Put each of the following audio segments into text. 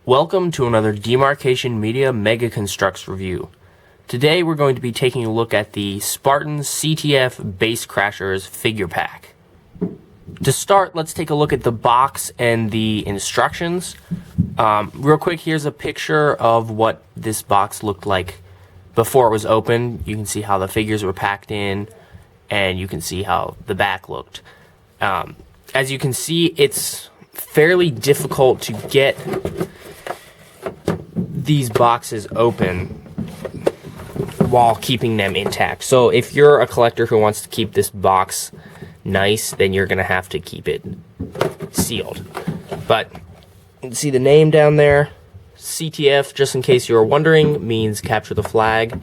Welcome to another Demarcation Media Mega Construx review. Today we're going to be taking a look at the Spartan CTF Base Crashers figure pack. To start, let's take a look at the box and the instructions. Real quick, here's a picture of what this box looked like before it was open. You can see how the figures were packed in, and you can see how the back looked. As you can see, it's fairly difficult to get these boxes open while keeping them intact. So if you're a collector who wants to keep this box nice, then you're gonna have to keep it sealed. But you can see the name down there, CTF, just in case you were wondering, means capture the flag.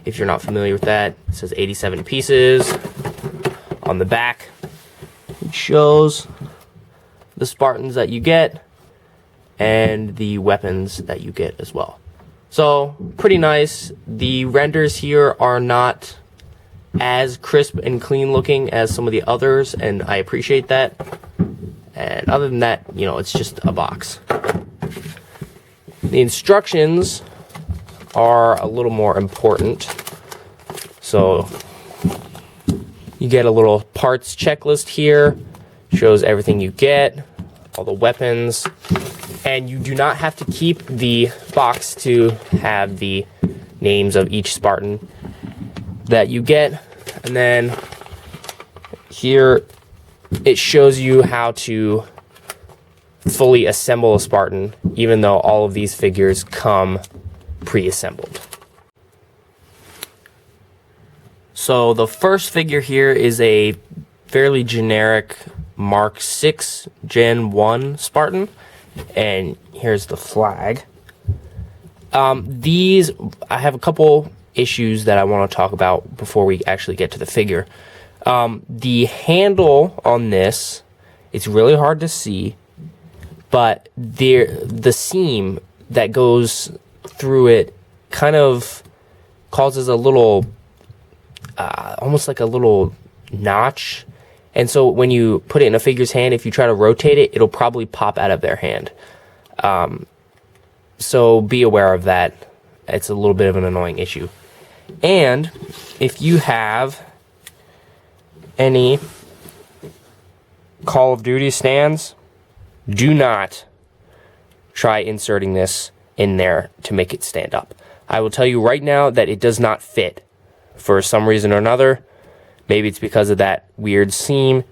If you're not familiar with that, it says 87 pieces. On the back, it shows the Spartans that you get and the weapons that you get as well. So pretty nice. The renders here are not as crisp and clean looking as some of the others, and I appreciate that. And other than that, you know, it's just a box. The instructions are a little more important. So you get a little parts checklist here, shows everything you get, all the weapons, and you do not have to keep the box to have the names of each Spartan that you get. And then here it shows you how to fully assemble a Spartan, even though all of these figures come pre-assembled. So the first figure here is a fairly generic Mark 6 Gen 1 Spartan, and here's the flag. These, I have a couple issues that I want to talk about before we actually get to the figure. The handle on this, it's really hard to see, but the seam that goes through it kind of causes a little, almost like a little notch. And so when you put it in a figure's hand, if you try to rotate it, it'll probably pop out of their hand. So be aware of that. It's a little bit of an annoying issue. And if you have any Call of Duty stands, do not try inserting this in there to make it stand up. I will tell you right now that it does not fit for some reason or another. Maybe it's because of that weird seam.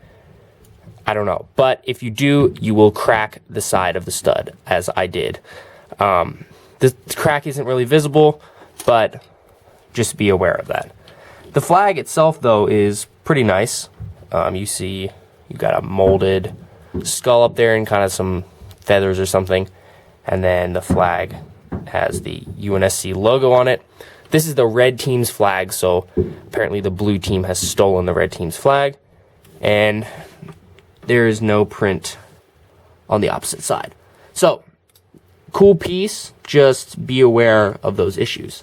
I don't know. But if you do, you will crack the side of the stud, as I did. The crack isn't really visible, but just be aware of that. The flag itself, though, is pretty nice. You see you got a molded skull up there and kind of some feathers or something. And then the flag has the UNSC logo on it. This is the red team's flag, so apparently the blue team has stolen the red team's flag, and there is no print on the opposite side. So, cool piece, just be aware of those issues.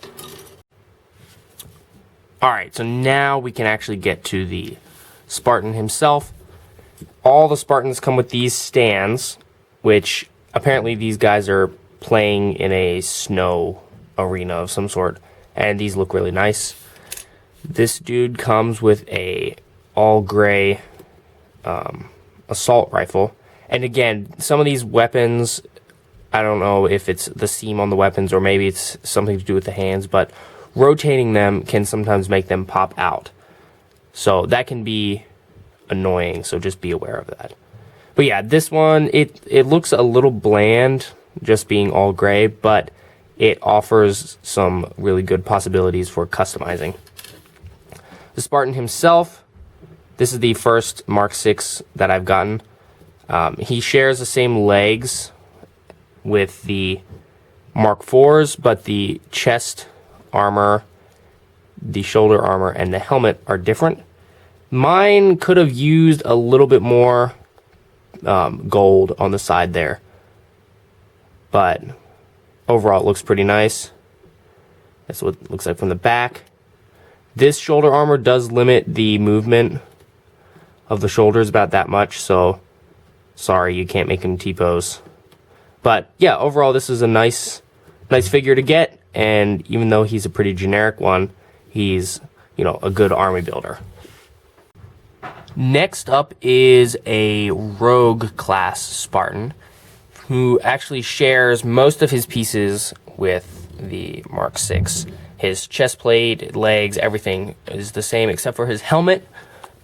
Alright, so now we can actually get to the Spartan himself. All the Spartans come with these stands, which apparently these guys are playing in a snow arena of some sort. And these look really nice. This dude comes with a all gray assault rifle. And again, some of these weapons, I don't know if it's the seam on the weapons or maybe it's something to do with the hands, but rotating them can sometimes make them pop out. So that can be annoying, so just be aware of that. But yeah, this one, it looks a little bland, just being all gray, but it offers some really good possibilities for customizing. The Spartan himself, this is the first Mark 6 that I've gotten. He shares the same legs with the Mark 4s, but the chest armor, the shoulder armor, and the helmet are different. Mine could have used a little bit more gold on the side there, but overall, it looks pretty nice. That's what it looks like from the back. This shoulder armor does limit the movement of the shoulders about that much, so sorry, you can't make him T-pose. But yeah, overall, this is a nice figure to get. And even though he's a pretty generic one, he's, a good army builder. Next up is a Rogue class Spartan, who actually shares most of his pieces with the Mark 6. His chest plate, legs, everything is the same except for his helmet.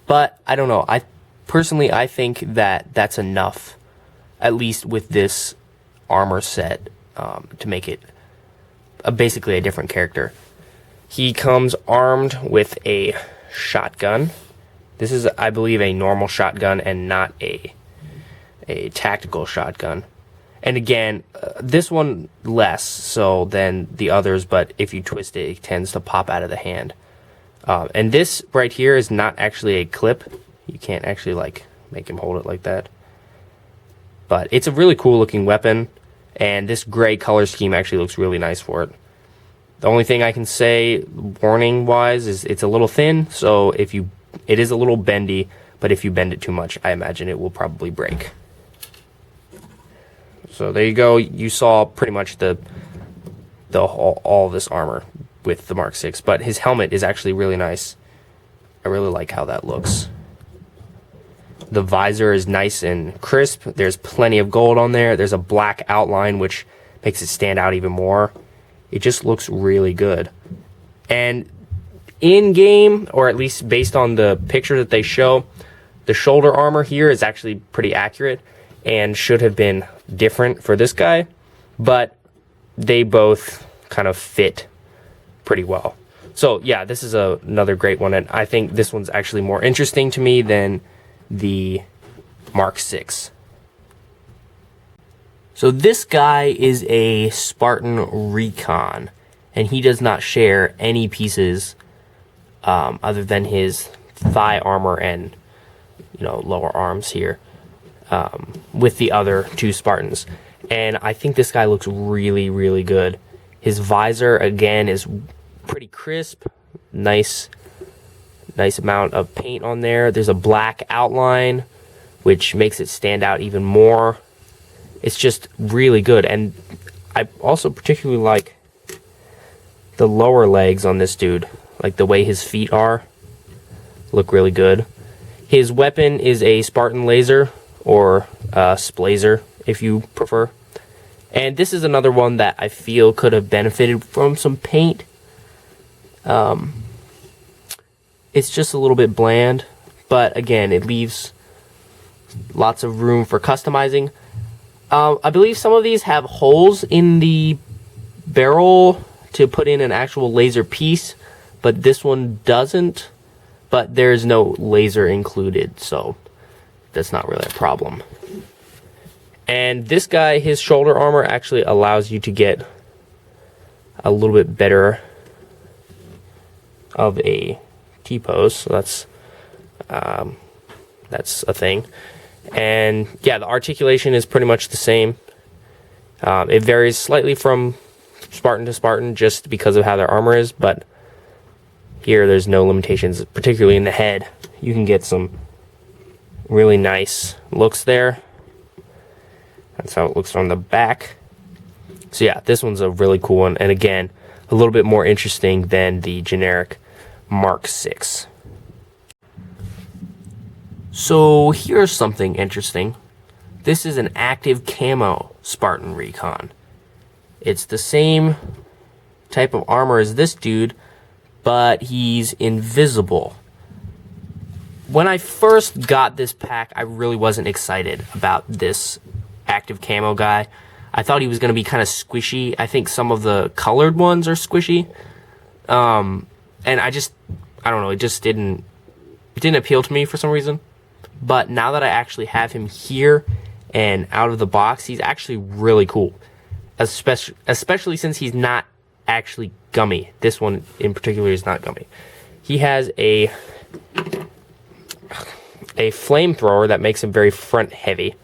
But I don't know. I think that that's enough, at least with this armor set, to make it basically a different character. He comes armed with a shotgun. This is, I believe, a normal shotgun and not a tactical shotgun. And again, this one less so than the others, but if you twist it, it tends to pop out of the hand. And this right here is not actually a clip. You can't actually make him hold it like that. But it's a really cool looking weapon, and this gray color scheme actually looks really nice for it. The only thing I can say, warning wise, is it's a little thin, so it is a little bendy, but if you bend it too much, I imagine it will probably break. So there you go. You saw pretty much all this armor with the Mark 6, but his helmet is actually really nice. I really like how that looks. The visor is nice and crisp. There's plenty of gold on there. There's a black outline, which makes it stand out even more. It just looks really good. And in game, or at least based on the picture that they show, the shoulder armor here is actually pretty accurate and should have been different for this guy, but they both kind of fit pretty well. So yeah, this is another great one, and I think this one's actually more interesting to me than the Mark 6. So this guy is a Spartan Recon, and he does not share any pieces other than his thigh armor and lower arms here with the other two Spartans. And I think this guy looks really, really good. His visor again is pretty crisp, nice amount of paint on there. There's a black outline which makes it stand out even more. It's just really good. And I also particularly like the lower legs on this dude, like the way his feet are, look really good. His weapon is a Spartan laser, or splazer if you prefer. And this is another one that I feel could have benefited from some paint. It's just a little bit bland, but again, it leaves lots of room for customizing. I believe some of these have holes in the barrel to put in an actual laser piece, but this one doesn't. But there's no laser included, so that's not really a problem. And this guy, his shoulder armor actually allows you to get a little bit better of a T-pose, so that's a thing. And yeah, the articulation is pretty much the same. It varies slightly from Spartan to Spartan just because of how their armor is, but here there's no limitations, particularly in the head. You can get some really nice looks there. That's how it looks from the back. So yeah, this one's a really cool one, and again, a little bit more interesting than the generic Mark 6. So here's something interesting. This is an active camo Spartan Recon. It's the same type of armor as this dude, but he's invisible. When I first got this pack, I really wasn't excited about this active camo guy. I thought he was going to be kind of squishy. I think some of the colored ones are squishy. And I don't know, it just didn't appeal to me for some reason. But now that I actually have him here and out of the box, he's actually really cool. Especially since he's not actually gummy. This one in particular is not gummy. He has a flamethrower that makes him very front heavy.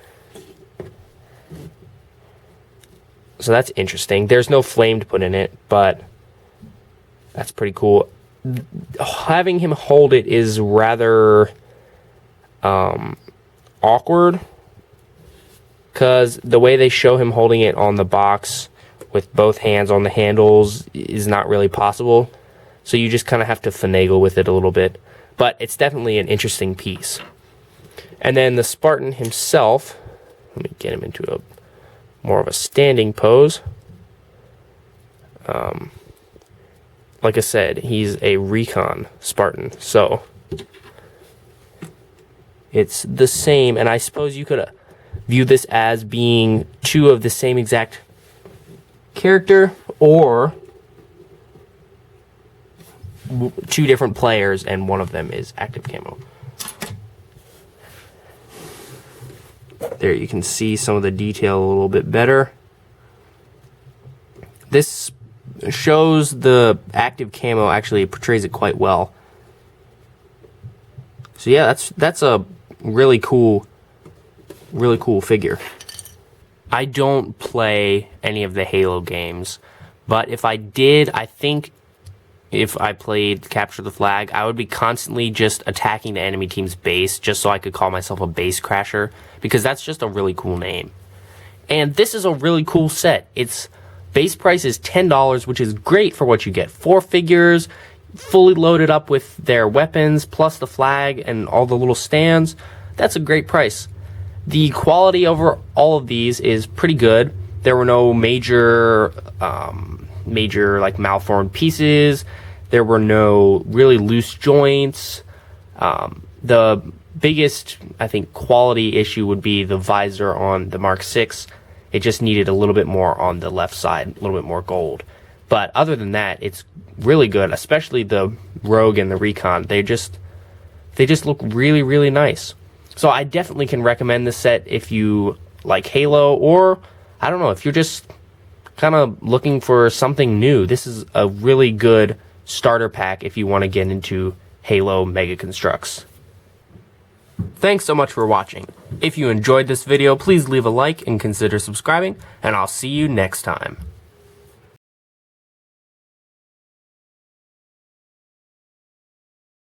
So that's interesting. There's no flame to put in it, but that's pretty cool. Having him hold it is rather awkward, because the way they show him holding it on the box with both hands on the handles is not really possible. So you just kind of have to finagle with it a little bit. But it's definitely an interesting piece. And then the Spartan himself, let me get him into a more of a standing pose. Like I said, he's a recon Spartan, so it's the same, and I suppose you could view this as being two of the same exact character, or two different players, and one of them is active camo. There you can see some of the detail a little bit better. This shows the active camo actually portrays it quite well. So yeah, that's a really cool figure. I don't play any of the Halo games, but if I did, I think if I played Capture the Flag, I would be constantly just attacking the enemy team's base just so I could call myself a base crasher, because that's just a really cool name. And this is a really cool set. Its base price is $10, which is great for what you get. 4 figures, fully loaded up with their weapons, plus the flag and all the little stands. That's a great price. The quality over all of these is pretty good. There were no major like malformed pieces. There were no really loose joints. The biggest, I think, quality issue would be the visor on the Mark VI. It just needed a little bit more on the left side, a little bit more gold. But other than that, it's really good, especially the Rogue and the Recon. They just look really, really nice. So I definitely can recommend this set if you like Halo, or, I don't know, if you're just kind of looking for something new. This is a really good starter pack if you want to get into Halo Mega Construx. Thanks so much for watching. If you enjoyed this video, please leave a like and consider subscribing, and I'll see you next time.